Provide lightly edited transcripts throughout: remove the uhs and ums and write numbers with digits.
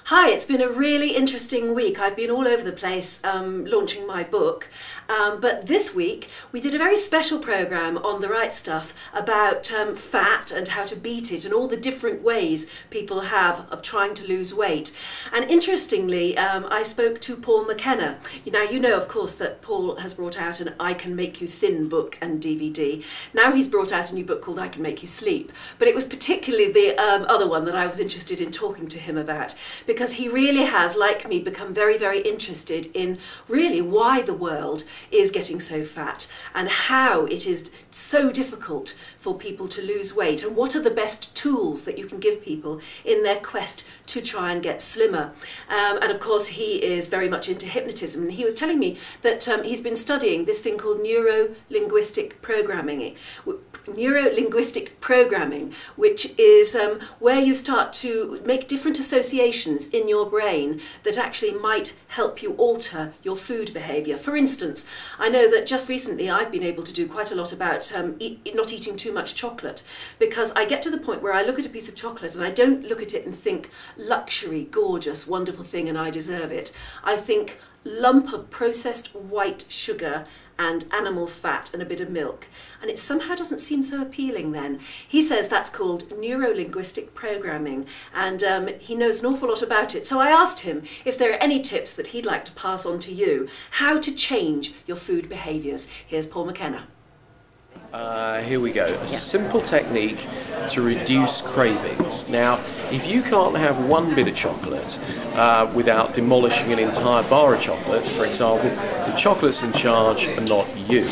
Hi, it's been a really interesting week. I've been all over the place launching my book, but this week we did a very special programme on The Right Stuff about fat and how to beat it and all the different ways people have of trying to lose weight. And interestingly, I spoke to Paul McKenna. Now, you know, of course, that Paul has brought out an I Can Make You Thin book and DVD. Now he's brought out a new book called I Can Make You Sleep. But it was particularly the other one that I was interested in talking to him about, because he really has, like me, become very, very interested in really why the world is getting so fat and how it is so difficult for people to lose weight, and what are the best tools that you can give people in their quest to try and get slimmer. And of course he is very much into hypnotism, and he was telling me that he's been studying this thing called neuro-linguistic programming. Neuro-linguistic programming, which is where you start to make different associations in your brain that actually might help you alter your food behaviour. For instance, I know that just recently I've been able to do quite a lot about not eating too much chocolate, because I get to the point where I look at a piece of chocolate and I don't look at it and think luxury, gorgeous, wonderful thing and I deserve it. I think lump of processed white sugar and animal fat and a bit of milk, and it somehow doesn't seem so appealing then. He says that's called neuro-linguistic programming, and he knows an awful lot about it. So I asked him if there are any tips that he'd like to pass on to you, how to change your food behaviours. Here's Paul McKenna. Here we go. A simple technique to reduce cravings. Now, if you can't have one bit of chocolate without demolishing an entire bar of chocolate, for example, the chocolate's in charge and not you.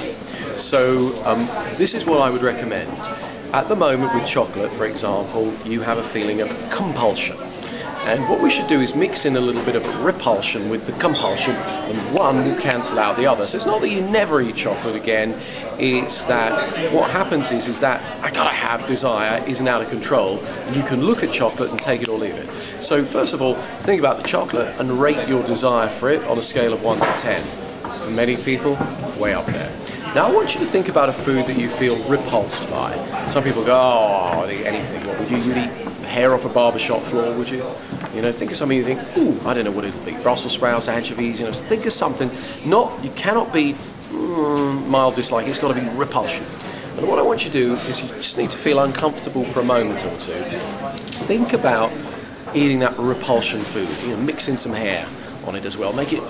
So this is what I would recommend. At the moment with chocolate, for example, you have a feeling of compulsion. And what we should do is mix in a little bit of repulsion with the compulsion, and one will cancel out the other. So it's not that you never eat chocolate again, it's that what happens is that I gotta have desire isn't out of control, and you can look at chocolate and take it or leave it. So first of all, think about the chocolate and rate your desire for it on a scale of 1 to 10. For many people, way up there. Now I want you to think about a food that you feel repulsed by. Some people go, oh, I'll eat anything. What would you? You'd eat hair off a barbershop floor, would you? You know, think of something you think, ooh, I don't know what it'll be. Brussels sprouts, anchovies, you know, think of something. You cannot be mild dislike, it's got to be repulsion. And what I want you to do is you just need to feel uncomfortable for a moment or two. Think about eating that repulsion food, you know, mix in some hair on it as well, make it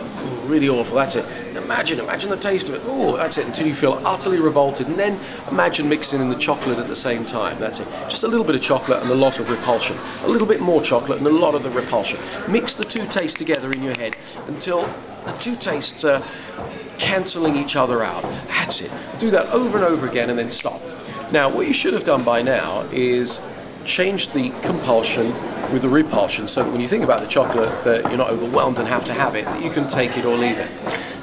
really awful, that's it. Imagine the taste of it, oh, that's it, until you feel utterly revolted, and then imagine mixing in the chocolate at the same time, that's it. Just a little bit of chocolate and a lot of repulsion, a little bit more chocolate and a lot of the repulsion. Mix the two tastes together in your head until the two tastes are cancelling each other out, that's it. Do that over and over again and then stop. Now, what you should have done by now is change the compulsion with the repulsion, so that when you think about the chocolate that you're not overwhelmed and have to have it, that you can take it or leave it.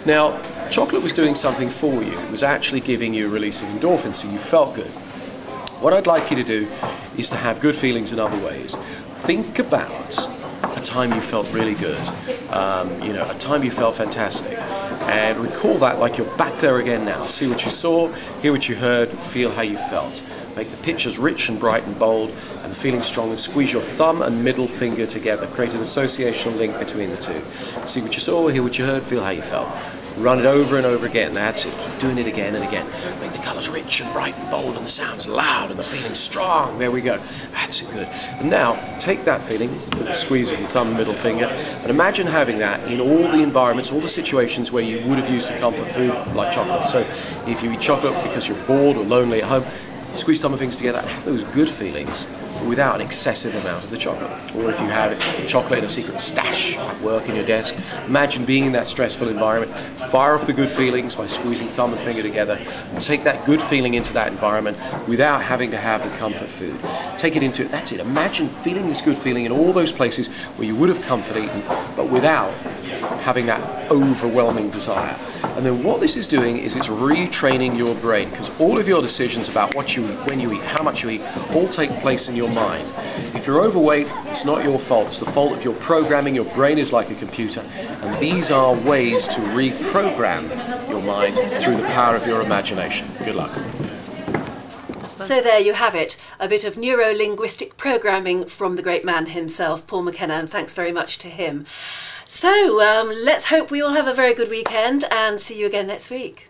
Now, chocolate was doing something for you. It was actually giving you a release of endorphins, so you felt good. What I'd like you to do is to have good feelings in other ways. Think about a time you felt really good, you know, a time you felt fantastic, and recall that like you're back there again now. See what you saw, hear what you heard, feel how you felt. Make the pictures rich and bright and bold, and the feeling strong, and squeeze your thumb and middle finger together. Create an associational link between the two. See what you saw, hear what you heard, feel how you felt. Run it over and over again, that's it. Keep doing it again and again. Make the colours rich and bright and bold, and the sounds loud, and the feeling strong. There we go. That's it, good. And now, take that feeling, with the squeeze of your thumb and middle finger, and imagine having that in all the environments, all the situations where you would have used a comfort food like chocolate. So, if you eat chocolate because you're bored or lonely at home, squeeze some of the things together and have those good feelings without an excessive amount of the chocolate. Or if you have chocolate in a secret stash at work in your desk, imagine being in that stressful environment. Fire off the good feelings by squeezing thumb and finger together, and take that good feeling into that environment without having to have the comfort food. Take it into it, that's it. Imagine feeling this good feeling in all those places where you would have comfort eaten, but without having that overwhelming desire. And then what this is doing is it's retraining your brain, because all of your decisions about what you eat, when you eat, how much you eat, all take place in your mind. If you're overweight, it's not your fault, it's the fault of your programming. Your brain is like a computer, and these are ways to reprogram your mind through the power of your imagination. Good luck. So there you have it, a bit of neuro-linguistic programming from the great man himself, Paul McKenna, and thanks very much to him. So let's hope we all have a very good weekend and see you again next week.